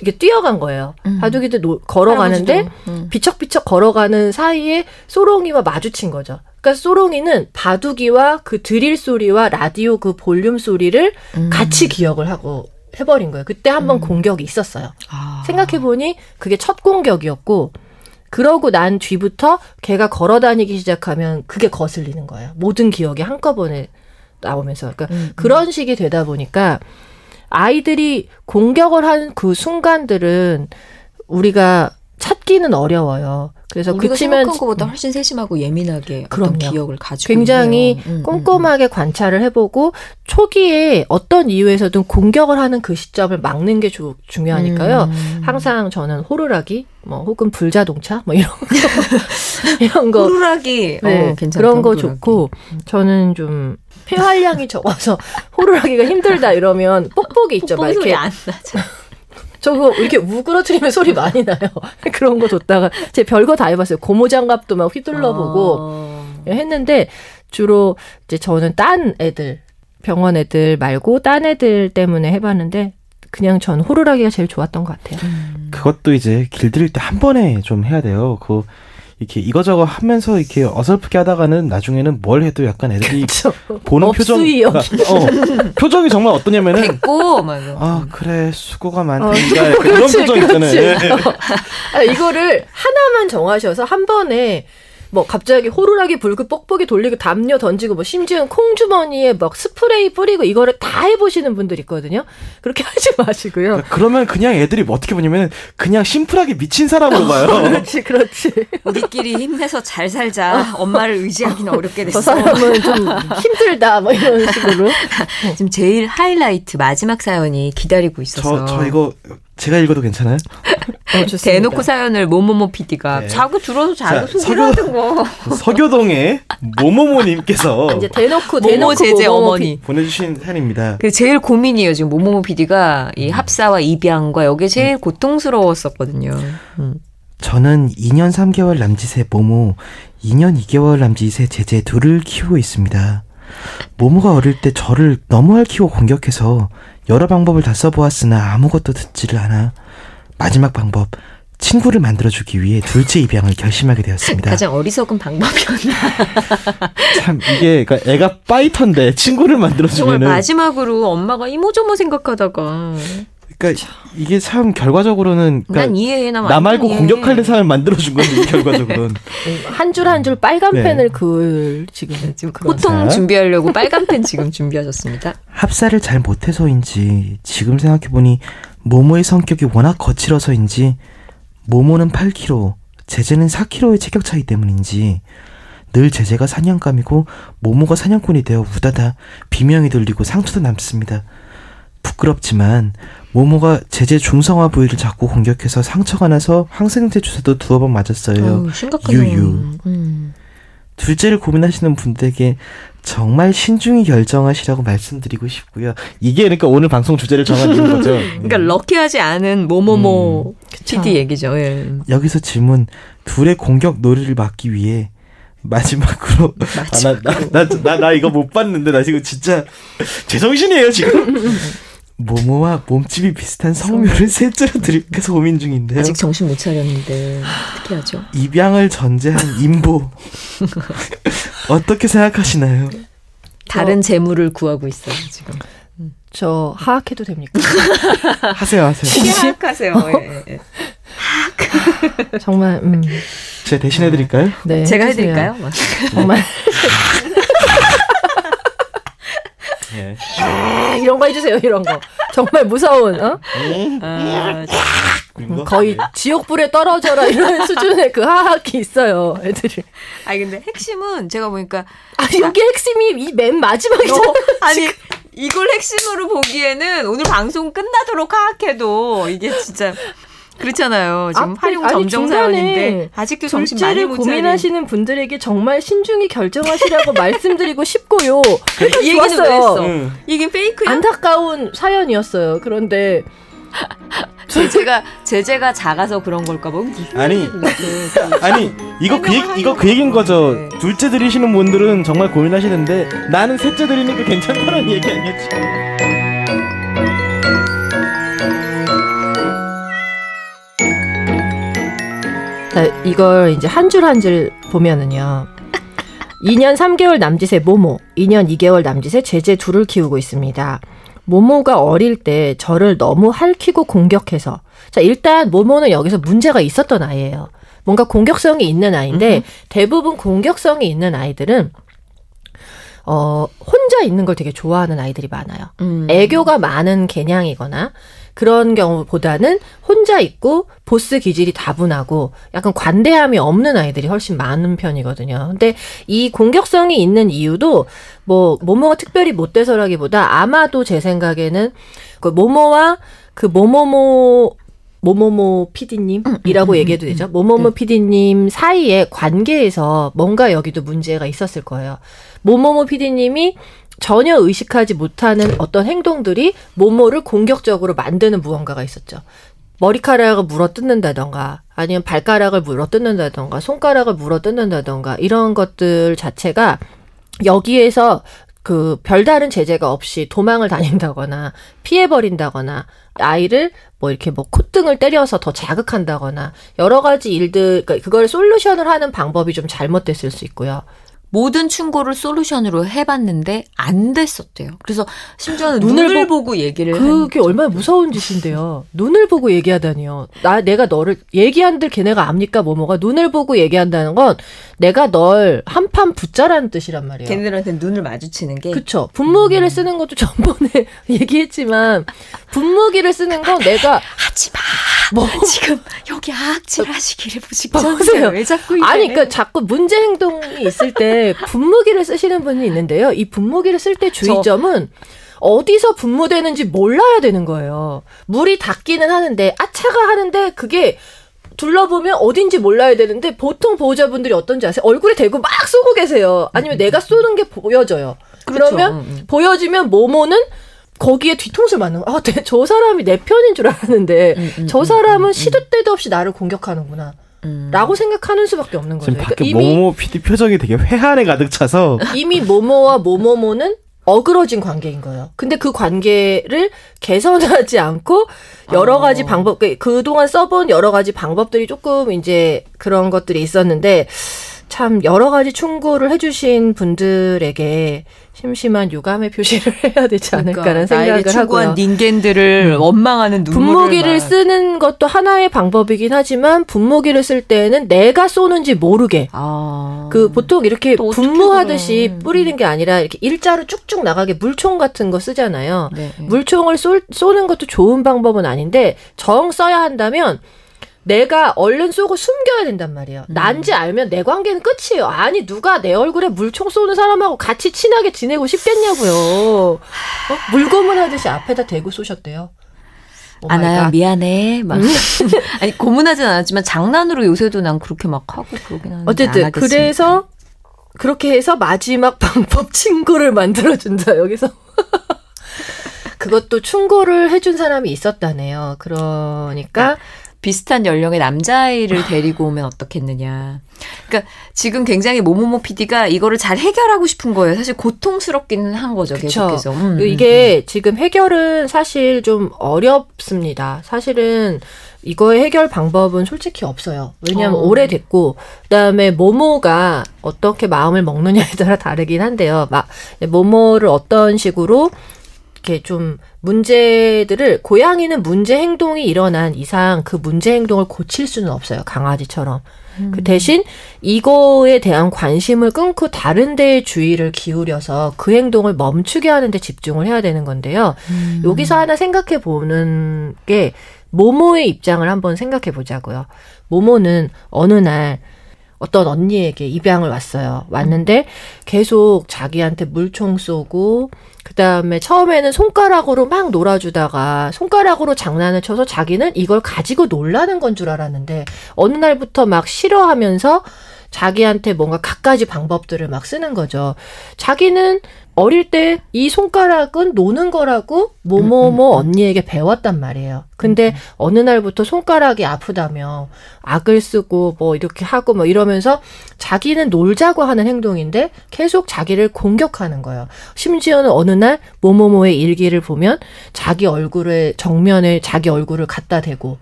이게 뛰어간 거예요. 바둑이도 걸어가는데 비척비척 걸어가는 사이에 소롱이와 마주친 거죠. 그러니까 소롱이는 바둑이와 그 드릴 소리와 라디오 그 볼륨 소리를 같이 기억을 하고 해버린 거예요. 그때 한번 공격이 있었어요. 생각해보니 그게 첫 공격이었고, 그러고 난 뒤부터 걔가 걸어다니기 시작하면 그게 거슬리는 거예요. 모든 기억이 한꺼번에 나오면서. 그러니까 그런 식이 되다 보니까 아이들이 공격을 한 그 순간들은 우리가 찾기는 어려워요. 그래서 우리가 생각한 것보다 훨씬 세심하고 예민하게 어떤 기억을 가지고 굉장히 꼼꼼하게 관찰을 해보고 초기에 어떤 이유에서든 공격을 하는 그 시점을 막는 게 중요하니까요. 항상 저는 호루라기 혹은 불자동차 이런 거 호루라기 네, 그런 거 좋고, 저는 좀 폐활량이 적어서 호루라기가 힘들다 이러면 뽁뽁이 있죠. 막 이렇게 안 나죠. 저거 이렇게 우그러뜨리면 소리 많이 나요. 그런 거 뒀다가 제가 별거 다 해봤어요. 고무장갑도 막 휘둘러보고 했는데, 주로 이제 저는 딴 애들, 병원 애들 말고 딴 애들 때문에 해봤는데 그냥 전 호루라기가 제일 좋았던 것 같아요. 그것도 이제 길들일 때 한 번에 좀 해야 돼요. 이렇게 이거저거 하면서 이렇게 어설프게 하다가는 나중에는 뭘 해도 약간 애들이 보는 표정이 정말 어떠냐면은 됐고 그래 수고가 많다. 그런 표정 있잖아요. 이거를 하나만 정하셔서 한 번에 뭐 갑자기 호루라기 불고 뽁뽁이 돌리고 담요 던지고 뭐 심지어 콩주머니에 막 스프레이 뿌리고 이거를 다 해보시는 분들 있거든요. 그렇게 하지 마시고요. 그러면 그냥 애들이 뭐 어떻게 보냐면 그냥 심플하게 미친 사람으로 봐요. 그렇지. 우리끼리 힘내서 잘 살자. 엄마를 의지하기는 어렵게 됐어. 저 사람은 좀 힘들다 뭐 이런 식으로. 지금 제일 하이라이트 마지막 사연이 기다리고 있어서. 저 이거 제가 읽어도 괜찮아요? 대놓고 사연을 모모모 PD가 네. 자꾸 들어서 자꾸 소개를 하던 거. 서교동의 모모모님께서 이제 대놓고 모모 제제 어머니 보내주신 사연입니다. 그 제일 고민이에요 지금 모모모 PD가 이 합사와 입양과 여기에 제일 고통스러웠었거든요. 저는 2년 3개월 남짓의 모모, 2년 2개월 남짓의 제제 둘을 키우고 있습니다. 모모가 어릴 때 저를 너무 핥히고 공격해서 여러 방법을 다 써보았으나 아무것도 듣지를 않아 마지막 방법 친구를 만들어주기 위해 둘째 입양을 결심하게 되었습니다. 가장 어리석은 방법이었나. 참 이게 그러니까 애가 파이터인데 친구를 만들어주면은 정말 마지막으로 엄마가 이모저모 생각하다가 그러니까 이게 참 결과적으로는 그러니까 난 이해해 나 말고 공격할 사람을 만들어준 건데 결과적으로는 한 줄 한 줄 빨간 펜을 그을 지금 보통 준비하려고 빨간 펜 지금 준비하셨습니다. 합사를 잘 못해서인지 지금 생각해보니 모모의 성격이 워낙 거칠어서인지 모모는 8kg, 제제는 4kg의 체격 차이 때문인지 늘 제제가 사냥감이고 모모가 사냥꾼이 되어 우다다 비명이 들리고 상처도 남습니다. 부끄럽지만 모모가 제제 중성화 부위를 자꾸 공격해서 상처가 나서 항생제 주사도 2번 맞았어요. 유유. 둘째를 고민하시는 분들에게 정말 신중히 결정하시라고 말씀드리고 싶고요. 이게 그러니까 오늘 방송 주제를 정한 이유인 거죠. 그러니까 럭키하지 않은 모모모 PD 얘기죠. 예. 여기서 질문. 둘의 공격 놀이를 막기 위해 마지막으로 나 이거 못 봤는데 나 지금 진짜 제정신이에요 지금. 모모와 몸집이 비슷한 성묘를 셋째로 드릴까 고민 중인데요. 아직 정신 못 차렸는데 어떻게 하죠? 입양을 전제한 임보 어떻게 생각하시나요? 다른 재물을 구하고 있어요 지금. 저 하악해도 됩니까? 하세요. 하악하세요. 예. 하악. 정말 제가 대신해 드릴까요? 네, 제가 해드릴까요? 정말. 예. 이런 거 해주세요. 이런 거 정말 무서운 거의 지옥불에 떨어져라 이런 수준의 그 하악이 있어요 애들이. 아니 근데 핵심은 제가 보니까 여기 핵심이 이 맨 마지막이잖아. 아니 이걸 핵심으로 보기에는 오늘 방송 끝나도록 하악해도 이게 진짜 그렇잖아요. 지금 활용 점정 사연인데 아직도 정신 많이 못 차리는. 고민하시는 분들에게 정말 신중히 결정하시라고 말씀드리고 싶고요. 이 얘기는 왜 했어? 이게 페이크야? 안타까운 사연이었어요. 그런데 제재가 작아서 그런 걸까 봐. 아니 이거 그 얘기인 거죠. 둘째 들이시는 분들은 정말 고민하시는데 나는 셋째 들이니까 괜찮다는 얘기 아니었지. 이걸 이제 한 줄 한 줄 보면은요. 2년 3개월 남짓의 모모, 2년 2개월 남짓의 제제 둘을 키우고 있습니다. 모모가 어릴 때 저를 너무 핥히고 공격해서, 자, 일단 모모는 여기서 문제가 있었던 아이예요. 뭔가 공격성이 있는 아이인데 대부분 공격성이 있는 아이들은 혼자 있는 걸 되게 좋아하는 아이들이 많아요. 애교가 많은 개냥이거나 그런 경우보다는 혼자 있고 보스 기질이 다분하고 약간 관대함이 없는 아이들이 훨씬 많은 편이거든요. 근데 이 공격성이 있는 이유도 뭐 모모가 특별히 못돼서라기보다 아마도 제 생각에는 그 모모와 그 모모모 PD님이라고 얘기해도 되죠. 모모모 PD님 사이의 관계에서 뭔가 여기도 문제가 있었을 거예요. 모모모 PD님이 전혀 의식하지 못하는 어떤 행동들이 모모를 공격적으로 만드는 무언가가 있었죠. 머리카락을 물어뜯는다던가 아니면 발가락을 물어뜯는다던가 손가락을 물어뜯는다던가 이런 것들 자체가 여기에서 그 별다른 제재가 없이 도망을 다닌다거나 피해버린다거나 아이를 뭐 이렇게 뭐 콧등을 때려서 더 자극한다거나 여러 가지 일들, 그러니까 그걸 솔루션을 하는 방법이 좀 잘못됐을 수 있고요. 모든 충고를 솔루션으로 해봤는데 안 됐었대요. 그래서 심지어는 눈을 보고 얘기를 그게 얼마나 무서운 짓인데요. 눈을 보고 얘기하다니요. 내가 너를 얘기한들 걔네가 압니까 뭐뭐가. 눈을 보고 얘기한다는 건 내가 널 한판 붙자라는 뜻이란 말이에요. 걔네들한테 눈을 마주치는 게. 그렇죠. 분무기를 쓰는 것도 전번에 얘기했지만 분무기를 쓰는 건 내가 하지마. 뭐 지금 여기 악질하시기를 직전이세요. 왜 자꾸 이래? 아니 그러니까 자꾸 문제 행동이 있을 때 분무기를 쓰시는 분이 있는데요. 이 분무기를 쓸 때 주의점은 어디서 분무되는지 몰라야 되는 거예요. 물이 닿기는 하는데 아차가 하는데 그게 둘러보면 어딘지 몰라야 되는데 보통 보호자분들이 어떤지 아세요? 얼굴에 대고 막 쏘고 계세요. 아니면 내가 쏘는 게 보여져요. 그렇죠. 그러면 보여지면 모모는 거기에 뒤통수를 맞는 거. 저 사람이 내 편인 줄 알았는데 저 사람은 시도 때도 없이 나를 공격하는구나. 라고 생각하는 수밖에 없는 거죠. 지금 밖에 그러니까 이미 모모 PD 표정이 되게 회한에 가득 차서 이미 모모와 모모모는 어그러진 관계인 거예요. 근데 그 관계를 개선하지 않고 여러 가지 방법, 그동안 써본 여러 가지 방법들이 조금 이제 그런 것들이 있었는데 참 여러 가지 충고를 해주신 분들에게 심심한 유감의 표시를 해야 되지 않을까라는 생각을 하고요. 닌겐들을 원망하는 눈물을 분무기를 쓰는 것도 하나의 방법이긴 하지만 분무기를 쓸 때는 내가 쏘는지 모르게 그 보통 이렇게 분무하듯이 뿌리는 게 아니라 이렇게 일자로 쭉쭉 나가게 물총 같은 거 쓰잖아요. 네. 물총을 쏘는 것도 좋은 방법은 아닌데 정 써야 한다면 내가 얼른 쏘고 숨겨야 된단 말이에요. 난지 알면 내 관계는 끝이에요. 아니 누가 내 얼굴에 물총 쏘는 사람하고 같이 친하게 지내고 싶겠냐고요. 물고문 하듯이 앞에다 대고 쏘셨대요. 아나야 미안해. 막. 아니 고문하진 않았지만 장난으로 요새도 난 그렇게 막 하고 그러긴 하는데 어쨌든 그래서 그렇게 해서 마지막 방법 친구를 만들어준다. 여기서. 그것도 충고를 해준 사람이 있었다네요. 그러니까 비슷한 연령의 남자아이를 데리고 오면 어떻겠느냐. 그러니까 지금 굉장히 모모모 PD가 이거를 잘 해결하고 싶은 거예요. 사실 고통스럽기는 한 거죠. 그쵸. 계속해서. 이게 지금 해결은 사실 좀 어렵습니다. 사실은 이거의 해결 방법은 솔직히 없어요. 왜냐하면 오래됐고 그다음에 모모가 어떻게 마음을 먹느냐에 따라 다르긴 한데요. 모모를 어떤 식으로 이렇게 좀 문제들을 고양이는 문제 행동이 일어난 이상 그 문제 행동을 고칠 수는 없어요. 강아지처럼. 그 대신 이거에 대한 관심을 끊고 다른 데에 주의를 기울여서 그 행동을 멈추게 하는 데 집중을 해야 되는 건데요. 여기서 하나 생각해 보는 게 모모의 입장을 한번 생각해 보자고요. 모모는 어느 날 어떤 언니에게 입양을 왔어요. 왔는데 계속 자기한테 물총 쏘고 그다음에 처음에는 손가락으로 막 놀아주다가 손가락으로 장난을 쳐서 자기는 이걸 가지고 놀라는 건 줄 알았는데 어느 날부터 막 싫어하면서 자기한테 뭔가 갖가지 방법들을 막 쓰는 거죠. 자기는 어릴 때 이 손가락은 노는 거라고 뭐뭐뭐 언니에게 배웠단 말이에요. 근데 어느 날부터 손가락이 아프다며 악을 쓰고 뭐 이렇게 하고 뭐 이러면서 자기는 놀자고 하는 행동인데 계속 자기를 공격하는 거예요. 심지어는 어느 날 뭐뭐뭐의 일기를 보면 자기 얼굴에 정면에 자기 얼굴을 갖다 대고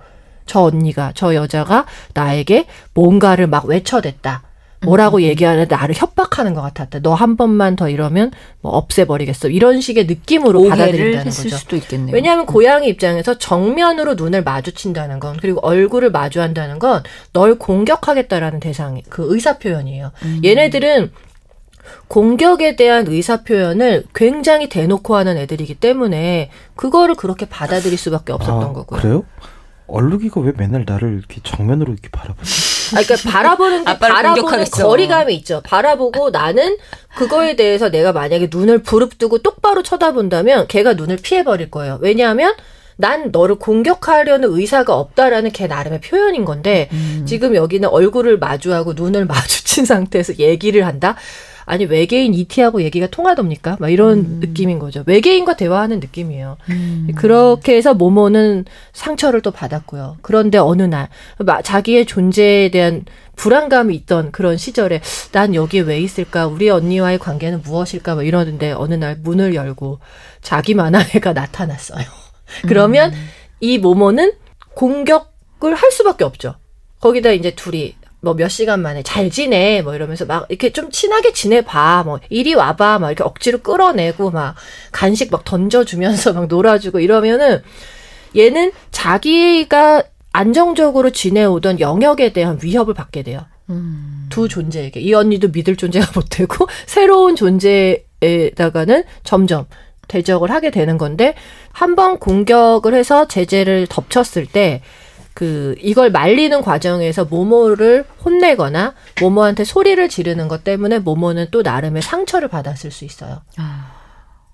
저 언니가 저 여자가 나에게 뭔가를 막 외쳐댔다. 뭐라고 얘기하는데 나를 협박하는 것 같았다. 너 한 번만 더 이러면 뭐 없애버리겠어. 이런 식의 느낌으로 받아들인다는 거죠. 수도 있겠네요. 왜냐하면 고양이 입장에서 정면으로 눈을 마주친다는 건 그리고 얼굴을 마주한다는 건 널 공격하겠다라는 대상이 그 의사표현이에요. 얘네들은 공격에 대한 의사표현을 굉장히 대놓고 하는 애들이기 때문에 그거를 그렇게 받아들일 수밖에 없었던 거고요. 그래요? 얼룩이가 왜 맨날 나를 이렇게 정면으로 이렇게 바라보지? 그러니까 바라보는 게 바라보는 거리감이 있죠. 바라보고 나는 그거에 대해서 내가 만약에 눈을 부릅뜨고 똑바로 쳐다본다면 걔가 눈을 피해버릴 거예요. 왜냐하면 난 너를 공격하려는 의사가 없다라는 걔 나름의 표현인 건데 지금 여기는 얼굴을 마주하고 눈을 마주친 상태에서 얘기를 한다? 아니 외계인 ET하고 얘기가 통하답니까? 막 이런 느낌인 거죠. 외계인과 대화하는 느낌이에요. 그렇게 해서 모모는 상처를 또 받았고요. 그런데 어느 날 자기의 존재에 대한 불안감이 있던 그런 시절에 난 여기에 왜 있을까? 우리 언니와의 관계는 무엇일까? 막 이러는데 어느 날 문을 열고 자기만한 애가 나타났어요. 그러면 이 모모는 공격을 할 수밖에 없죠. 거기다 이제 둘이 뭐 몇 시간 만에 잘 지내 뭐 이러면서 막 이렇게 좀 친하게 지내봐 뭐 이리 와봐 막 이렇게 억지로 끌어내고 막 간식 막 던져주면서 막 놀아주고 이러면은 얘는 자기가 안정적으로 지내오던 영역에 대한 위협을 받게 돼요. 두 존재에게. 이 언니도 믿을 존재가 못 되고 새로운 존재에다가는 점점 대적을 하게 되는 건데 한번 공격을 해서 제재를 덮쳤을 때 이걸 말리는 과정에서 모모를 혼내거나 모모한테 소리를 지르는 것 때문에 모모는 또 나름의 상처를 받았을 수 있어요.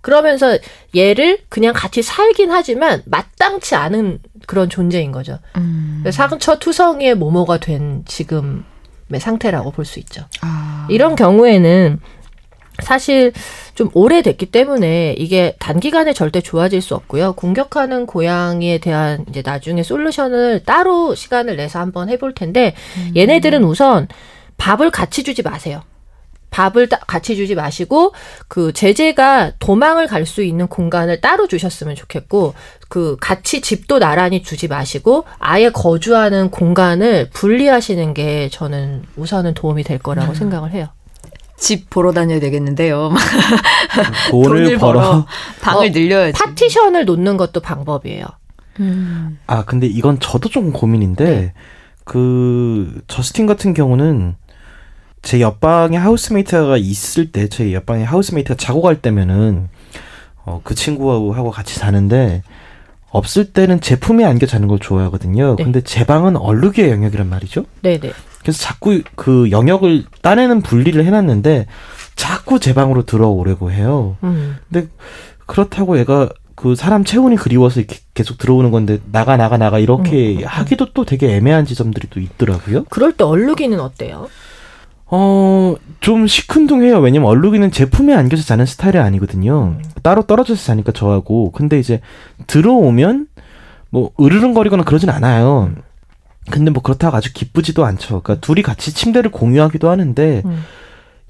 그러면서 얘를 그냥 같이 살긴 하지만 마땅치 않은 그런 존재인 거죠. 상처 투성이의 모모가 된 지금의 상태라고 볼 수 있죠. 이런 경우에는 사실 좀 오래됐기 때문에 이게 단기간에 절대 좋아질 수 없고요. 공격하는 고양이에 대한 이제 나중에 솔루션을 따로 시간을 내서 한번 해볼 텐데 얘네들은 우선 밥을 같이 주지 마세요. 밥을 같이 주지 마시고 제재가 도망을 갈 수 있는 공간을 따로 주셨으면 좋겠고 같이 집도 나란히 주지 마시고 아예 거주하는 공간을 분리하시는 게 저는 우선은 도움이 될 거라고 생각을 해요. 집 보러 다녀야 되겠는데요. 돈을 벌어 방을 늘려야지. 파티션을 놓는 것도 방법이에요. 근데 이건 저도 좀 고민인데 저스틴 같은 경우는 제 옆방에 하우스메이트가 있을 때 제 옆방에 하우스메이트가 자고 갈 때면은 그 친구하고 같이 자는데 없을 때는 제 품에 안겨 자는 걸 좋아하거든요. 네. 근데 제 방은 얼룩의 영역이란 말이죠. 네네. 그래서 자꾸 그 영역을 딴에는 분리를 해놨는데 자꾸 제 방으로 들어오려고 해요. 근데 그렇다고 얘가 사람 체온이 그리워서 이렇게 계속 들어오는 건데 나가 이렇게 하기도 또 되게 애매한 지점들이 또 있더라고요. 그럴 때 얼룩이는 어때요? 좀 시큰둥해요. 왜냐면 얼룩이는 제 품에 안겨서 자는 스타일이 아니거든요. 따로 떨어져서 자니까 저하고. 근데 이제 들어오면 뭐 으르렁거리거나 그러진 않아요. 근데 뭐 그렇다고 아주 기쁘지도 않죠. 그러니까 둘이 같이 침대를 공유하기도 하는데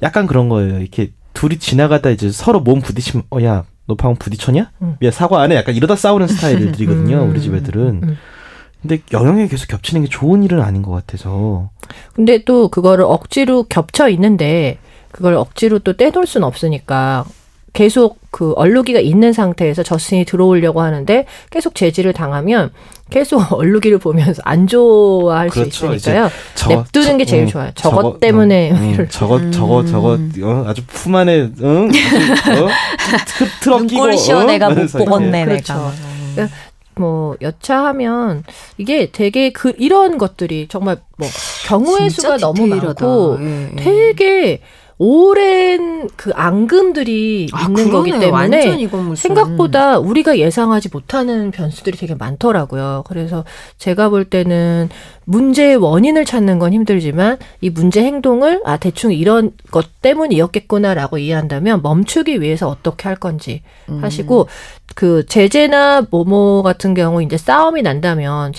약간 그런 거예요. 이렇게 둘이 지나가다 이제 서로 몸 부딪히면 야, 너 방금 부딪혔냐? 야, 사과 안 해? 약간 이러다 싸우는 스타일들이거든요. 우리 집 애들은. 근데 영역이 계속 겹치는 게 좋은 일은 아닌 것 같아서. 근데 또 그거를 억지로 겹쳐 있는데 그걸 억지로 또 떼놓을 수는 없으니까 계속 얼룩이가 있는 상태에서 저스틴이 들어오려고 하는데 계속 제지를 당하면 계속 얼룩이를 보면서 안 좋아할 그렇죠. 수 있으니까요. 냅두는 게 제일 좋아요. 저것 때문에. 저것 아주 품 안에 트럭 끼고. 눈꼴 시원해가 못 보겠네. 그렇죠. 내가. 뭐 여차하면 이게 되게 이런 것들이 정말 뭐 경우의 수가 너무 많고 되게 오랜 앙금들이 있는 거기 때문에 생각보다 우리가 예상하지 못하는 변수들이 되게 많더라고요. 그래서 제가 볼 때는 문제의 원인을 찾는 건 힘들지만 이 문제 행동을 대충 이런 것 때문이었겠구나라고 이해한다면 멈추기 위해서 어떻게 할 건지 하시고 제재나 모모 같은 경우 이제 싸움이 난다면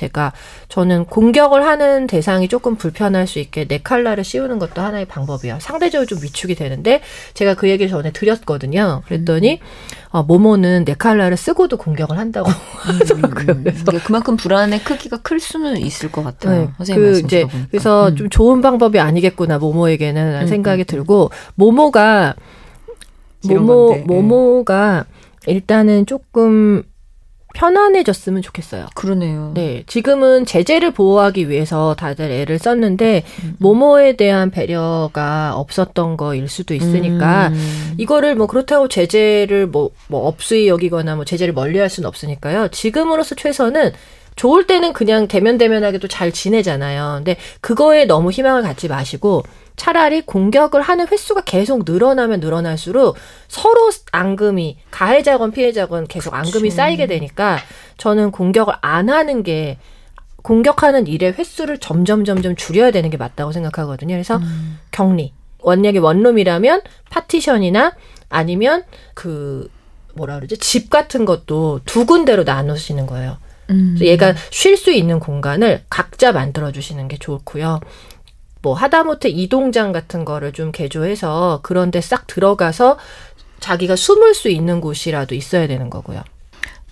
저는 공격을 하는 대상이 조금 불편할 수 있게 네칼라를 씌우는 것도 하나의 방법이에요. 상대적으로 좀 위축이 되는데 제가 그 얘기를 전에 드렸거든요. 그랬더니 모모는 네칼라를 쓰고도 공격을 한다고 하더라고요. 그래서 그만큼 불안의 크기가 클 수는 있을 것 같아요. 네. 그래서 좀 좋은 방법이 아니겠구나 모모에게는 라는 생각이 들고 모모가 일단은 조금 편안해졌으면 좋겠어요. 그러네요. 네, 지금은 제재를 보호하기 위해서 다들 애를 썼는데 모모에 대한 배려가 없었던 거일 수도 있으니까 이거를 뭐 그렇다고 제재를 뭐 업수히 여기거나 뭐 제재를 멀리할 수는 없으니까요. 지금으로서 최선은 좋을 때는 그냥 대면대면하게도 잘 지내잖아요. 근데 그거에 너무 희망을 갖지 마시고 차라리 공격을 하는 횟수가 계속 늘어나면 늘어날수록 서로 앙금이 가해자건 피해자건 계속 앙금이 쌓이게 되니까 저는 공격을 안 하는 게 공격하는 일의 횟수를 점점 줄여야 되는 게 맞다고 생각하거든요. 그래서 격리. 만약에 원룸이라면 파티션이나 아니면 집 같은 것도 두 군데로 나누시는 거예요. 그래서 얘가 쉴 수 있는 공간을 각자 만들어주시는 게 좋고요. 뭐 하다못해 이동장 같은 거를 좀 개조해서 그런 데 싹 들어가서 자기가 숨을 수 있는 곳이라도 있어야 되는 거고요.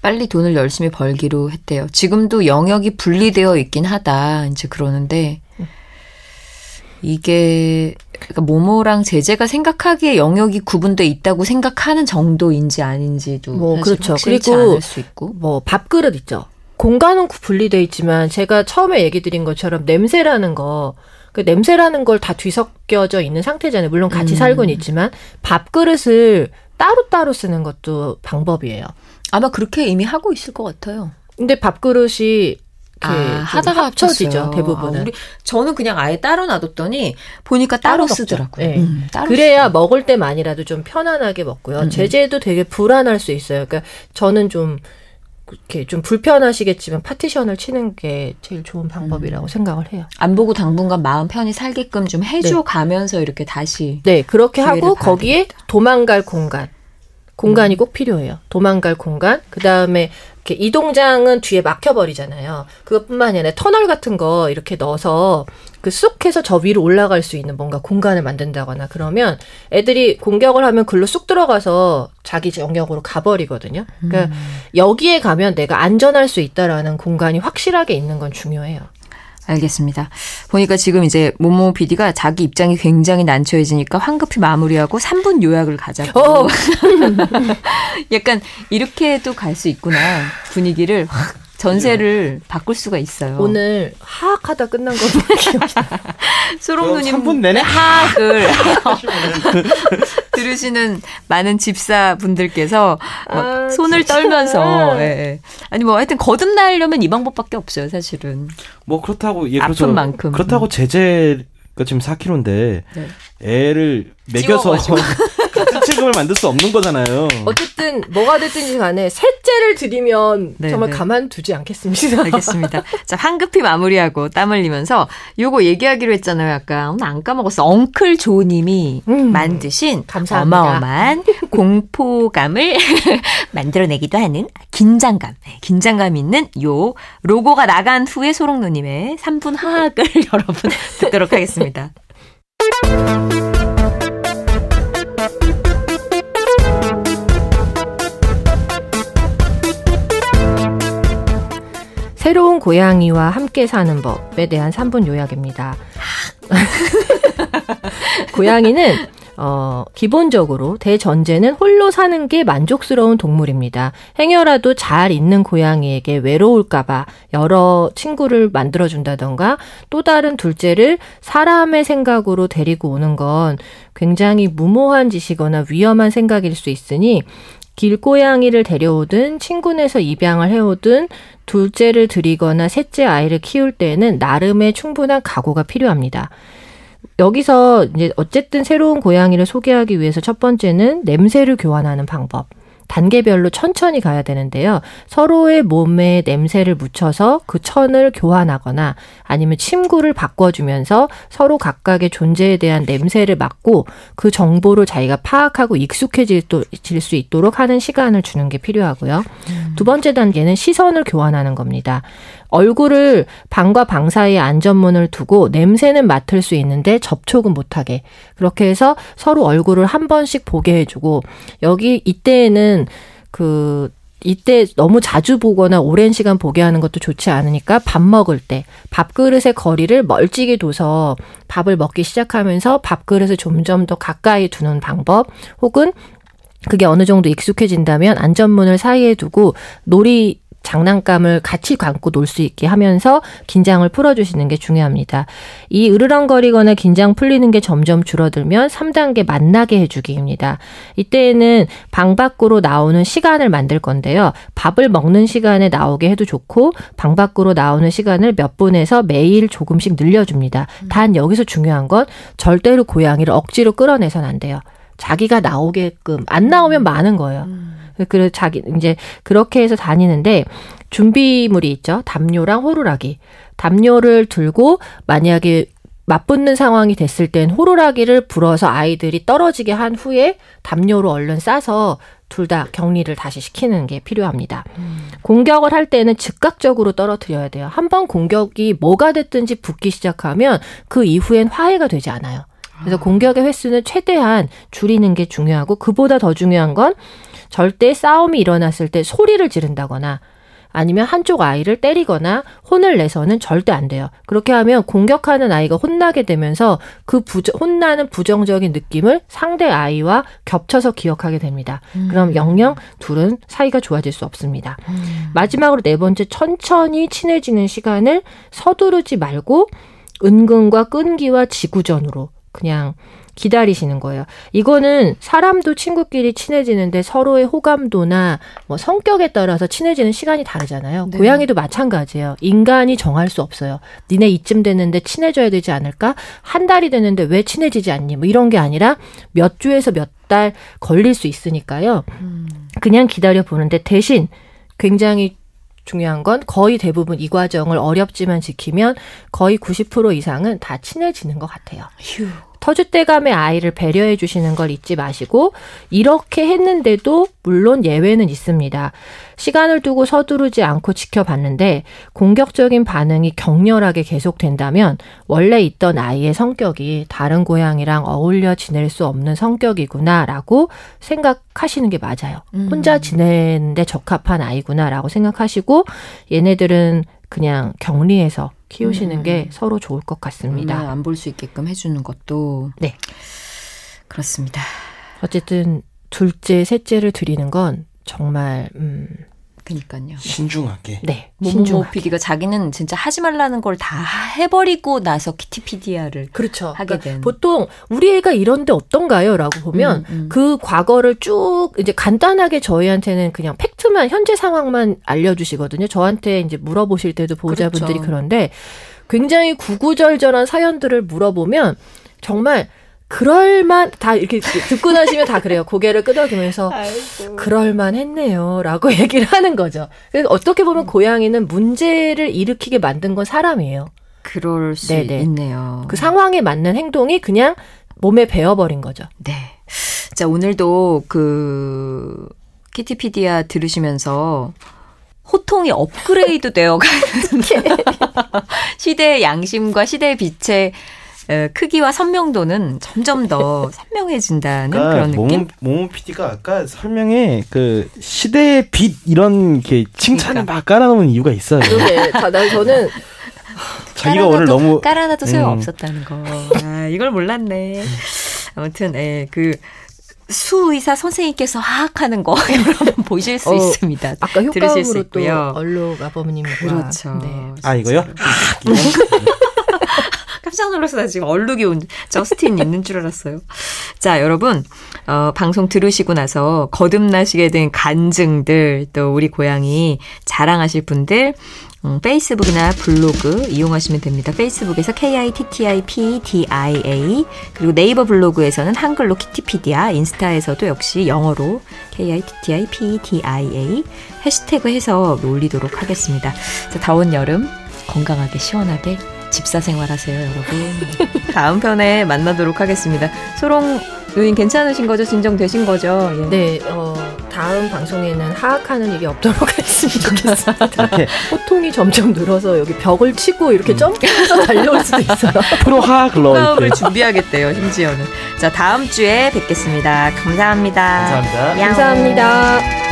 빨리 돈을 열심히 벌기로 했대요. 지금도 영역이 분리되어 있긴 하다. 이제 그러는데 이게 그러니까 모모랑 제재가 생각하기에 영역이 구분돼 있다고 생각하는 정도인지 아닌지도 뭐 그렇죠. 그리고 않을 수 있고 뭐 밥그릇 있죠. 공간은 분리돼 있지만 제가 처음에 얘기 드린 것처럼 냄새라는 거, 그 냄새라는 걸 다 뒤섞여져 있는 상태잖아요. 물론 같이 살고는 있지만 밥그릇을 따로따로 쓰는 것도 방법이에요. 아마 그렇게 이미 하고 있을 것 같아요. 근데 밥그릇이 하다가 합쳐지죠. 대부분은. 저는 그냥 아예 따로 놔뒀더니 보니까 따로 쓰더라고요. 네. 따로 그래야 쓰더라고요. 먹을 때만이라도 좀 편안하게 먹고요. 제재도 되게 불안할 수 있어요. 그러니까 저는 좀 이렇게 좀 불편하시겠지만 파티션을 치는 게 제일 좋은 방법이라고 생각을 해요. 안 보고 당분간 마음 편히 살게끔 좀 해줘 가면서 이렇게 다시. 네, 그렇게 하고 거기에 되겠다. 도망갈 공간이 꼭 필요해요. 도망갈 공간. 그다음에 이렇게 이동장은 뒤에 막혀버리잖아요. 그것뿐만이 아니라 터널 같은 거 이렇게 넣어서 그 쑥 해서 저 위로 올라갈 수 있는 뭔가 공간을 만든다거나 그러면 애들이 공격을 하면 글로 쑥 들어가서 자기 영역으로 가버리거든요. 그러니까 여기에 가면 내가 안전할 수 있다라는 공간이 확실하게 있는 건 중요해요. 알겠습니다. 보니까 지금 이제 모모 PD가 자기 입장이 굉장히 난처해지니까 황급히 마무리하고 3분 요약을 가자고. 약간 이렇게도 갈 수 있구나. 분위기를 확 전세를 바꿀 수가 있어요. 오늘 하악하다 끝난 거 보면 소롱누님 3분 내내 하악을 들으시는 많은 집사분들께서 막 손을 떨면서 아니 뭐 하여튼 거듭나려면 이 방법밖에 없어요. 사실은. 뭐 그렇다고 아픈 만큼. 그렇다고 제재가 지금 4kg인데 애를 먹여서 같은 책임을 만들 수 없는 거잖아요. 어쨌든 뭐가 됐든지 간에 셋째를 드리면 정말 가만두지 않겠습니다. 알겠습니다. 자, 황급히 마무리하고 땀 흘리면서 요거 얘기하기로 했잖아요. 아까 오늘 안 까먹었어. 엉클 조님이 만드신 감사합니다. 어마어마한 공포감을 만들어내기도 하는 긴장감 있는 요 로고가 나간 후에 소롱노님의 3분 하악을 여러분 듣도록 하겠습니다. 새로운 고양이와 함께 사는 법에 대한 3분 요약입니다. 고양이는 기본적으로 대전제는 홀로 사는 게 만족스러운 동물입니다. 행여라도 잘 있는 고양이에게 외로울까봐 여러 친구를 만들어준다던가 또 다른 둘째를 사람의 생각으로 데리고 오는 건 굉장히 무모한 짓이거나 위험한 생각일 수 있으니 길고양이를 데려오든 친구네에서 입양을 해오든 둘째를 들이거나 셋째 아이를 키울 때는 나름의 충분한 각오가 필요합니다. 여기서 이제 어쨌든 새로운 고양이를 소개하기 위해서 첫 번째는 냄새를 교환하는 방법. 단계별로 천천히 가야 되는데요. 서로의 몸에 냄새를 묻혀서 그 천을 교환하거나 아니면 침구를 바꿔주면서 서로 각각의 존재에 대한 냄새를 맡고 그 정보를 자기가 파악하고 익숙해질 수 있도록 하는 시간을 주는 게 필요하고요. 두 번째 단계는 시선을 교환하는 겁니다. 얼굴을 방과 방 사이에 안전문을 두고 냄새는 맡을 수 있는데 접촉은 못하게. 그렇게 해서 서로 얼굴을 한 번씩 보게 해주고 이때에는 이때 너무 자주 보거나 오랜 시간 보게 하는 것도 좋지 않으니까 밥 먹을 때 밥그릇의 거리를 멀찍이 둬서 밥을 먹기 시작하면서 밥그릇을 점점 더 가까이 두는 방법 혹은 그게 어느 정도 익숙해진다면 안전문을 사이에 두고 놀이 장난감을 같이 감고 놀 수 있게 하면서 긴장을 풀어주시는 게 중요합니다. 이 으르렁거리거나 긴장 풀리는 게 점점 줄어들면 3단계 만나게 해주기입니다. 이때에는 방 밖으로 나오는 시간을 만들 건데요. 밥을 먹는 시간에 나오게 해도 좋고 방 밖으로 나오는 시간을 몇 분에서 매일 조금씩 늘려줍니다. 단 여기서 중요한 건 절대로 고양이를 억지로 끌어내서는 안 돼요. 자기가 나오게끔 안 나오면 많은 거예요. 그래서 이제 그렇게 해서 다니는데 준비물이 있죠. 담요랑 호루라기. 담요를 들고 만약에 맞붙는 상황이 됐을 땐 호루라기를 불어서 아이들이 떨어지게 한 후에 담요로 얼른 싸서 둘 다 격리를 다시 시키는 게 필요합니다. 공격을 할 때는 즉각적으로 떨어뜨려야 돼요. 한번 공격이 뭐가 됐든지 붙기 시작하면 그 이후엔 화해가 되지 않아요. 그래서 공격의 횟수는 최대한 줄이는 게 중요하고 그보다 더 중요한 건 절대 싸움이 일어났을 때 소리를 지른다거나 아니면 한쪽 아이를 때리거나 혼을 내서는 절대 안 돼요. 그렇게 하면 공격하는 아이가 혼나게 되면서 그 혼나는 부정적인 느낌을 상대 아이와 겹쳐서 기억하게 됩니다. 그럼 영영 둘은 사이가 좋아질 수 없습니다. 마지막으로 네 번째, 천천히 친해지는 시간을 서두르지 말고 은근과 끈기와 지구전으로 그냥 기다리시는 거예요. 이거는 사람도 친구끼리 친해지는데 서로의 호감도나 뭐 성격에 따라서 친해지는 시간이 다르잖아요. 네. 고양이도 마찬가지예요. 인간이 정할 수 없어요. 니네 이쯤 됐는데 친해져야 되지 않을까? 한 달이 됐는데 왜 친해지지 않니? 뭐 이런 게 아니라 몇 주에서 몇 달 걸릴 수 있으니까요. 그냥 기다려 보는데 대신 굉장히 중요한 건 거의 대부분 이 과정을 어렵지만 지키면 거의 90% 이상은 다 친해지는 것 같아요. 휴. 터줏대감의 아이를 배려해 주시는 걸 잊지 마시고 이렇게 했는데도 물론 예외는 있습니다. 시간을 두고 서두르지 않고 지켜봤는데 공격적인 반응이 격렬하게 계속된다면 원래 있던 아이의 성격이 다른 고양이랑 어울려 지낼 수 없는 성격이구나라고 생각하시는 게 맞아요. 혼자 지내는데 적합한 아이구나라고 생각하시고 얘네들은 그냥 격리해서 키우시는 게 서로 좋을 것 같습니다. 안 볼 수 있게끔 해주는 것도. 네. 그렇습니다. 어쨌든 둘째, 셋째를 드리는 건 정말 그러니까요. 신중하게. 네. 모모 PD가 자기는 진짜 하지 말라는 걸 다 해버리고 나서 키티피디아를 그렇죠. 하게 그러니까 된. 보통 우리 애가 이런데 어떤가요? 라고 보면 그 과거를 쭉 이제 간단하게 저희한테는 그냥 팩트만 현재 상황만 알려주시거든요. 저한테 이제 물어보실 때도 보호자분들이 그렇죠. 그런데 굉장히 구구절절한 사연들을 물어보면 정말 그럴만 다 이렇게 듣고 나시면 다 그래요. 고개를 끄덕이면서 그럴만 했네요 라고 얘기를 하는 거죠. 그래서 어떻게 보면 고양이는 문제를 일으키게 만든 건 사람이에요. 그럴 수 있네요. 그 상황에 맞는 행동이 그냥 몸에 배어버린 거죠. 네. 자, 오늘도 그 키티피디아 들으시면서 호통이 업그레이드 되어가는 시대의 양심과 시대의 빛의 크기와 선명도는 점점 더 선명해진다는 그런 느낌? 모모 PD가 아까 설명에 그 시대의 빛 이런 게 칭찬을 막 깔아놓은 이유가 있어요. 그러게. 저는 자기가 오늘 너무 깔아놔도 소용없었다는 거. 아, 이걸 몰랐네. 아무튼 그 수의사 선생님께서 하악하는 거 여러분 보실 수 있습니다. 아까 효과음으로 또 있고요. 얼룩 아버님과 그렇죠. 네. 아 이거요? 깜짝 놀라서 나 지금 얼룩이 온 저스틴 있는 줄 알았어요. 자, 여러분 방송 들으시고 나서 거듭나시게 된 간증들 또 우리 고양이 자랑하실 분들 페이스북이나 블로그 이용하시면 됩니다. 페이스북에서 KITTIPDIA 그리고 네이버 블로그에서는 한글로 키티피디아 인스타에서도 역시 영어로 KITTIPDIA 해시태그 해서 올리도록 하겠습니다. 자, 더운 여름 건강하게 시원하게 집사 생활하세요, 여러분. 다음 편에 만나도록 하겠습니다. 소롱 누님 괜찮으신 거죠? 진정되신 거죠? 예. 네, 다음 방송에는 하악하는 일이 없도록 했으면 좋겠습니다. 호통이 점점 늘어서 여기 벽을 치고 이렇게 점프해서 달려올 수도 있어요. 프로 하악러 다음을 준비하겠대요, 심지어는. 자, 다음 주에 뵙겠습니다. 감사합니다. 감사합니다. 감사합니다.